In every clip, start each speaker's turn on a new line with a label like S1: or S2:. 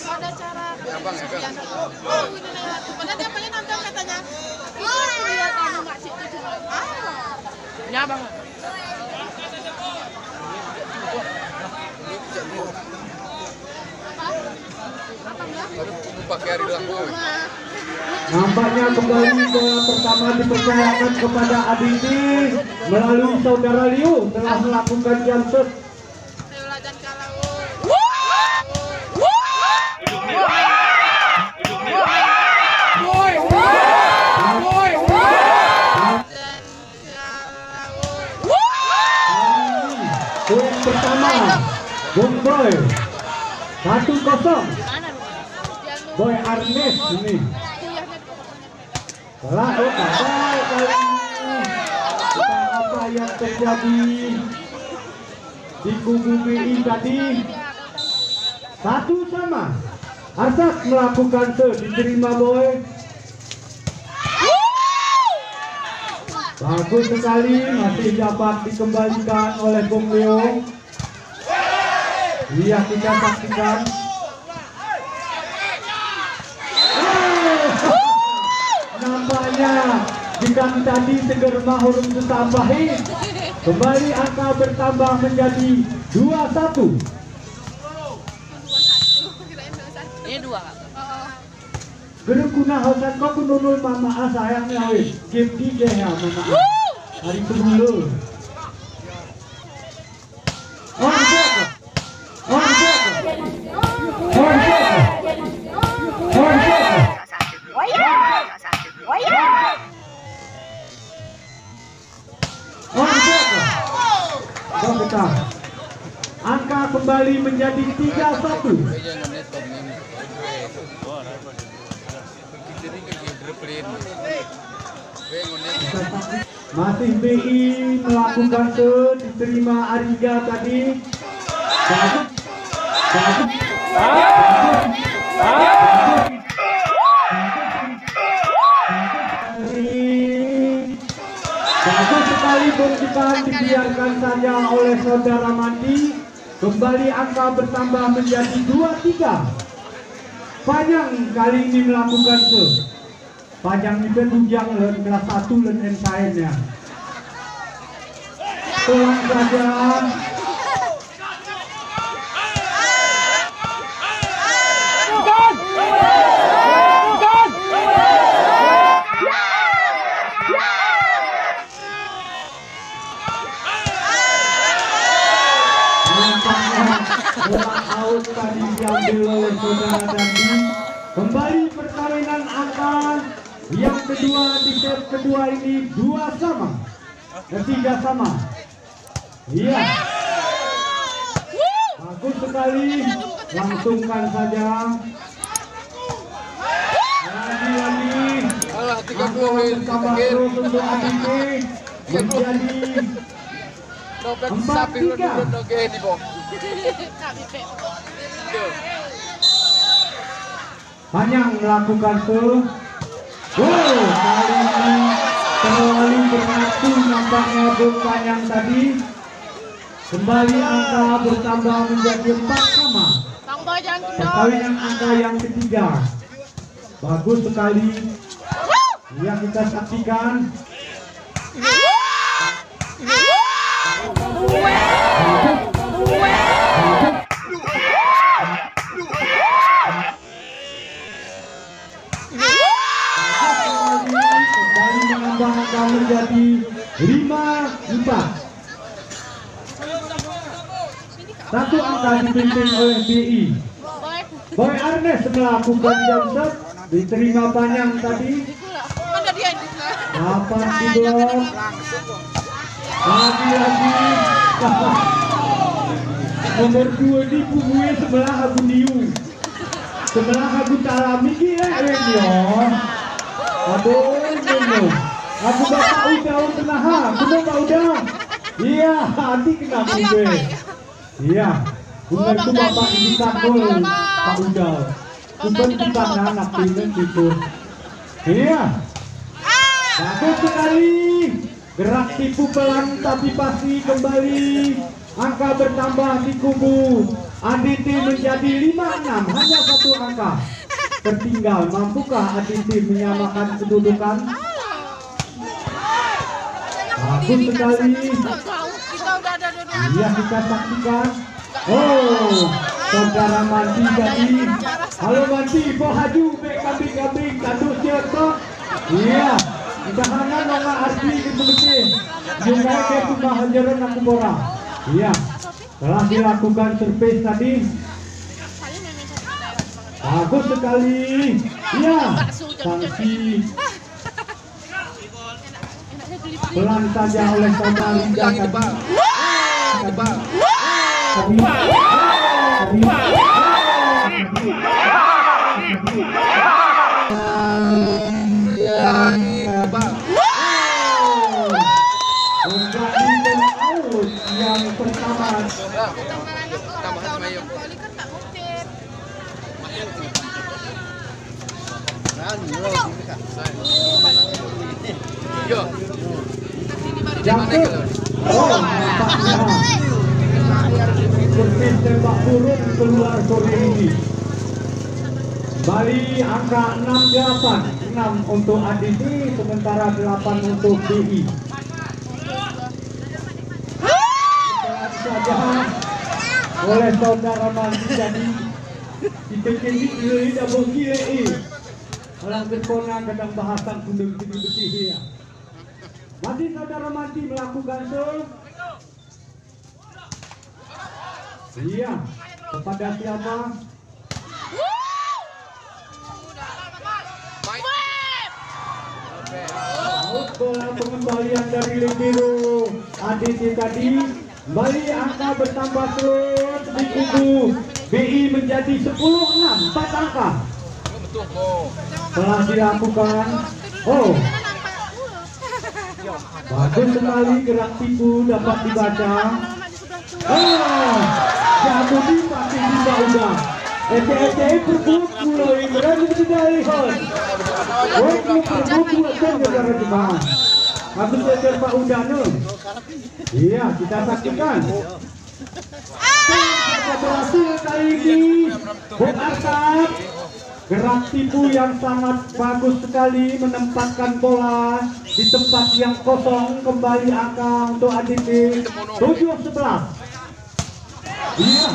S1: ada cara biasa. Oh, ini lewat. Padahal dia pengen nonton katanya. Oh, lihat anu makcik itu. Ya, Bang.
S2: Nampaknya kembali bola pertama dipercayakan kepada Aditi melalui saudara Liu telah melakukan jam set. Poin pertama Bung Boy 1-0. Boy Arnes ini. Lalu apa yang terjadi di kubu BI tadi? 1-1. Arsat melakukan diterima Boy. Bagus sekali, masih dapat dikembalikan oleh Bung Leo. Iya, kita saksikan. Nampaknya jika tadi Seger Mahurung ditambahin, kembali angka bertambah menjadi 2-1.
S1: Ini 2.
S2: Gerung kuna hausan kau kununul mama sayangnya weh. Game 3 ya mama. Hari itu dulu. Angka kembali menjadi 3-1. Masih BI melakukan diterima Ariga tadi. Bagus. Bagus sekali berdepan dibiarkan saja oleh saudara Mandi. Kembali angka bertambah menjadi 2-3. Panjang kali ini melakukan Panjang itu tunjang kelas 1 dan NKN ya. Pulang saja. Bola out tadi diambil oleh saudara Dandi. Kembali perkawinan angka yang kedua di set kedua ini 2 sama, 3 sama. Iya, bagus sekali, langsungkan saja. Lagi angka bertambah terus untuk Aditi menjadi 4-3. Panjang melakukan kali ini terlalu berhasil nampaknya Bung Panjang tadi. Kembali angka bertambah menjadi 4 sama. Perkawinan angka yang ketiga. Bagus sekali. Yang kita saksikan. Akan menjadi 5-4. Satu angka dipimpin oleh BI. Boy Arnes melakukan jam set, diterima Panjang tadi. 8-12. Lagi-lagi nomor 2 di gue sebelah Abu Niu. Sebelah Abu Talami ya aduh, aku bapak udah penahan, bener Pak udah. Iya, nanti kena gue. Iya, bener itu bapak ini sakul Pak udah. Bukan kita anak ini gitu. Iya, bagus sekali. Gerak tipu pelan tapi pasti kembali. Angka bertambah di kubu Aditi menjadi 5-6, hanya 1 angka. angka tertinggal. Mampukah Aditi menyamakan kedudukan? Bagus sekali.
S1: Kita udah ada dua.
S2: Iya, kita saksikan. Oh, saudara Manti jadi. Halo Manti, pohaju bek kambing-kambing kandung cetok. Iya, udahanan nama asli di Bukit. Juga ke rumah Hajaran aku Bora. Iya, telah dilakukan survei tadi. Bagus sekali. Iya, sanksi pelan saja oleh saudara Linda tadi. Yang pertama Kursi tembak burung keluar sore ini. Bali angka 68, 6 untuk Aditi, sementara 8 untuk BI. Saja oleh saudara Manti jadi kita kini tidak boleh orang berkona kadang bahasan kundung sini bersih ya. Masih saudara Manti melakukan iya kepada siapa? Bola pengembalian dari libero Aditi tadi. Bali angka bertambah terus di kubu BI menjadi 10-6, 4 angka telah dilakukan. Oh, bagus sekali gerak tipu dapat dibaca. Oh, jadi pasti juga udah. ETE berbuk mulai berani dari hot. Oh, berbuk mulai negara Jepang. Bagus saja Pak Udano. Iya, kita saksikan. Berhasil kali ini Bung Arsad. Gerak tipu yang sangat bagus sekali menempatkan bola di tempat yang kosong. Kembali angka untuk Aditi 7-11. Iya.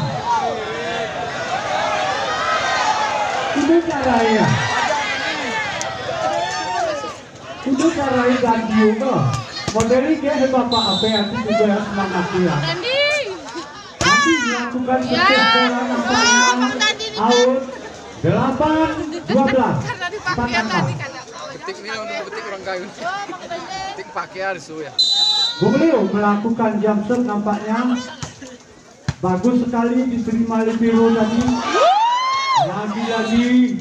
S2: Ini cara ya. Ini cara ganti juga. Modeling dia Bapak apa yang juga semangat ya. Nanti dilakukan sukses bola nampaknya out 8-12. 4 angka.
S3: Ketik ini untuk ketik orang kayu. Ketik pakai harus ya.
S2: Bung Leo melakukan jump shot nampaknya bagus sekali diterima libero tadi. Lagi-lagi.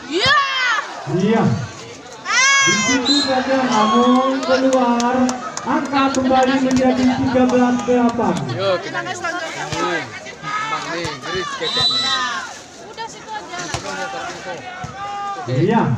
S2: Iya. Di situ saja namun keluar angka kembali menjadi 13-8.
S3: Yo, kita nih, garis ketek nih.
S1: Udah situ aja.
S2: Iya.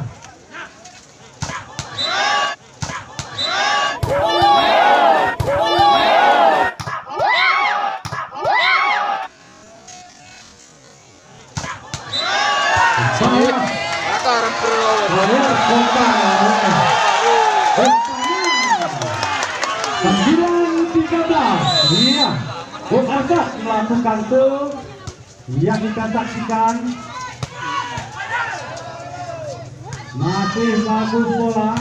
S2: Iya, Bung Arsad melakukan tuh yang kita saksikan. Masih bagus bola.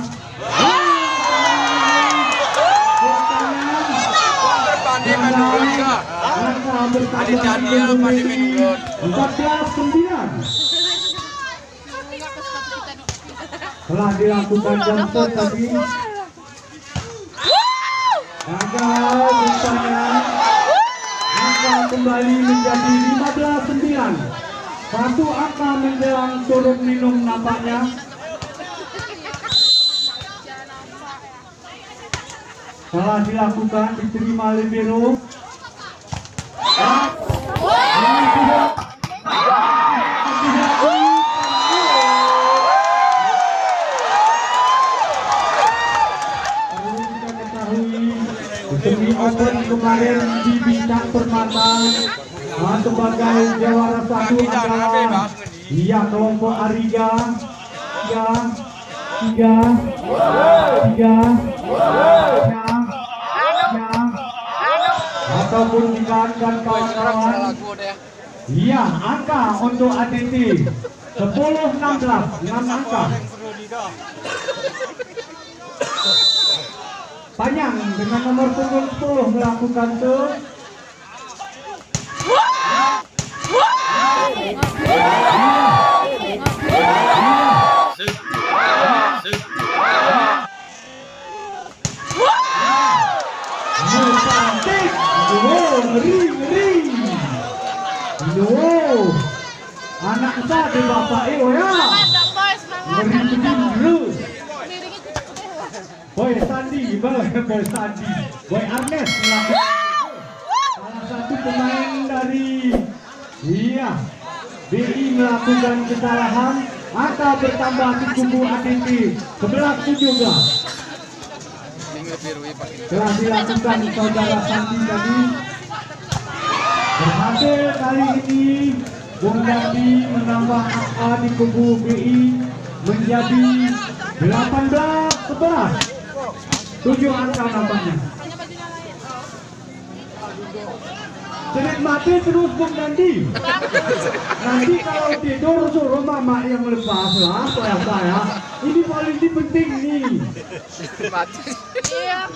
S2: Aditya Pandi menurut 14-9. Telah dilakukan jumper tadi. Gagal rupanya. Angka kembali menjadi 15-9. Satu angka menjelang turun minum nampaknya. Telah dilakukan diterima libero. Demi open kemarin di bintang permata sebagai jawara satu adalah kelompok Ariga. Tiga. Ataupun dikatakan kawan-kawan. Iya, angka untuk ADT 10-16, 6 angka. Panjang dengan nomor punggung 10 melakukan tuh. Ngeri. Anak kita di bapak ya. Ngeri terus. Boy Sandi, Boy Arnes melakukan salah satu pemain dari BI melakukan kesalahan. Angka bertambah di kubu ADT 11-17. Telah dilakukan saudara Sandi tadi. Berhasil kali ini Bung Dandi menambah angka di kubu BI menjadi 18-11. 7 angka nampaknya. Menikmati terus Bung Dandi. Nanti kalau tidur suruh mama yang lepas lah saya. Ini paling penting nih.
S1: Iya,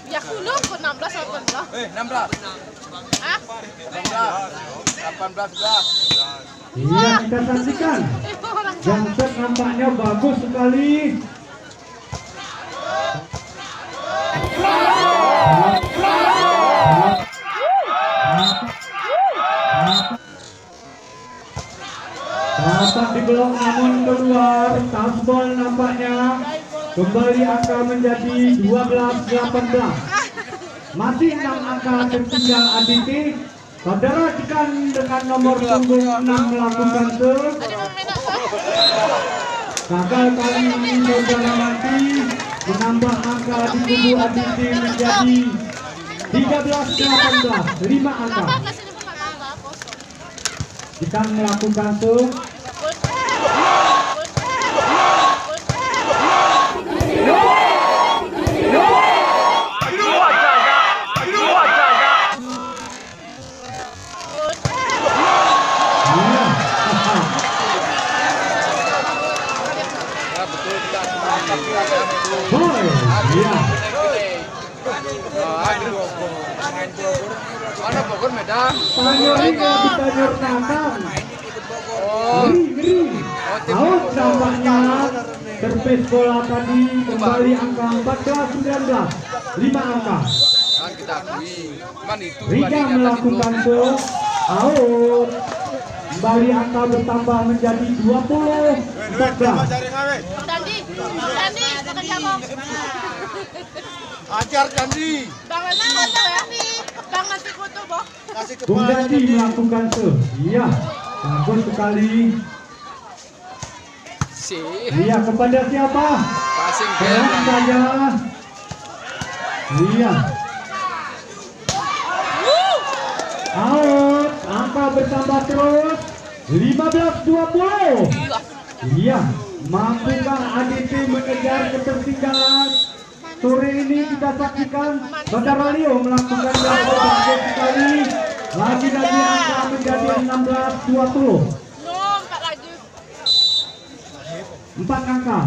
S1: ya kulung ke 16-18.
S3: 16.
S1: Hah?
S3: 18.
S2: Iya, kita saksikan. Jangset nampaknya bagus sekali. Dapat diblok namun keluar. Touchball nampaknya. Kembali angka menjadi 12-18. Masih 6 angka tertinggal ADT. Saudara tekan dengan nomor punggung 6 melakukan serve. Gagal kali ini saudara mati menambah angka di kubu ADT menjadi 13-18. 5 angka. Kita melakukan serve.
S3: Mana Bogor Medan?
S2: Tanjur Nakam. Ngeri. Out nampaknya. Terpes bola tadi kembali angka 14-19. 5 angka.
S3: Kan kita akui. Cuman itu
S2: Rika melakukan serve. Out. Kembali angka bertambah menjadi 20-14.
S1: Dandi, bekerja kok.
S3: Ajar Candi.
S1: Bangan ya nih. Bangan si kutu boh.
S2: Bung Dandi melakukan serve. Iya, bagus sekali. Iya, kepada siapa?
S3: Passing
S2: Tenang saja. Iya. Out, angka bertambah terus. 15-20. Iya, mampukah ADT mengejar ketertinggalan? Sore ini kita saksikan Saudara Leo melakukan yang bagus sekali. Lagi-lagi angka menjadi 16-20. 4 angka.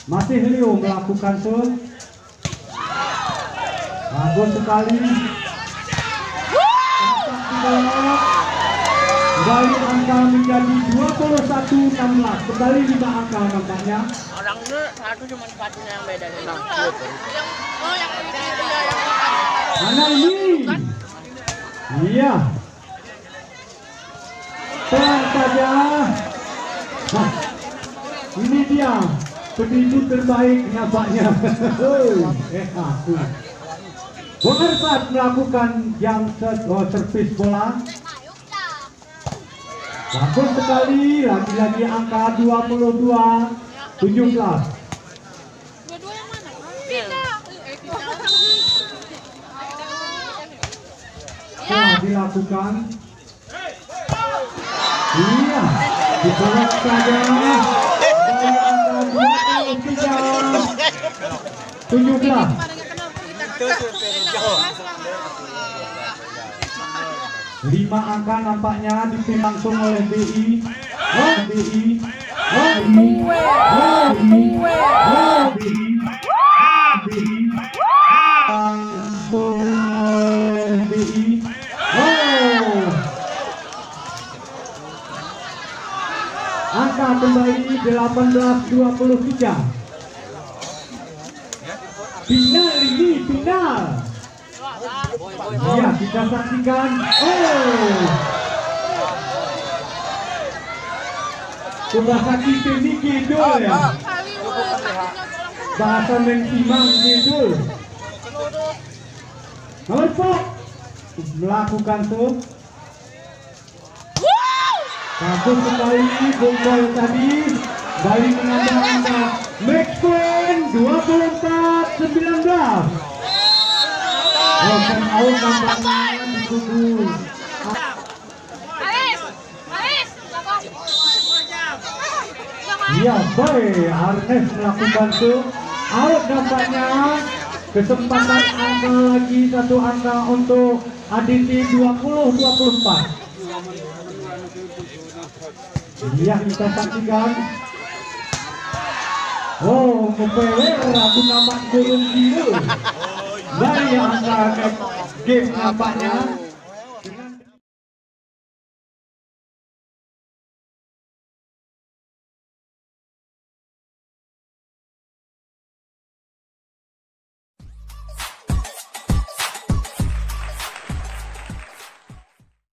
S2: Masih Leo melakukan serve. Bagus sekali. Kembali angka menjadi 21-16. Kembali 5 angka nampaknya.
S1: Orang itu satu cuma sepatunya yang beda. Yang
S2: Mana ini? Iya. Pelan saja. Nah, ini dia petinju terbaik nampaknya. Aku. Bung Ersat melakukan jam servis bola. Bagus sekali, lagi-lagi angka 22-17.
S1: Dua-dua yang mana? Kita.
S2: dilakukan. Iya, dibalas saja. Dari angka 23-17. 5 angka nampaknya dipimpin langsung oleh BI. BI. Angka kembali 18-23. Final ini final. Ya, kita saksikan. Kurasaki Temiki Idul ya. Bahasa Mensimang Idul. Nomor 4 melakukan tuh. Bagus sekali gol tadi. Bali menambah angka. Max point 24-19. Open out nampaknya ditunggu. Iya, baik. Arnes melakukan tuh. Out nampaknya. Kesempatan angka lagi, 1 angka untuk Aditi 20-24. Iya, kita saksikan. Oh, mempeler aku nama kurung biru. Dari angka game nampaknya.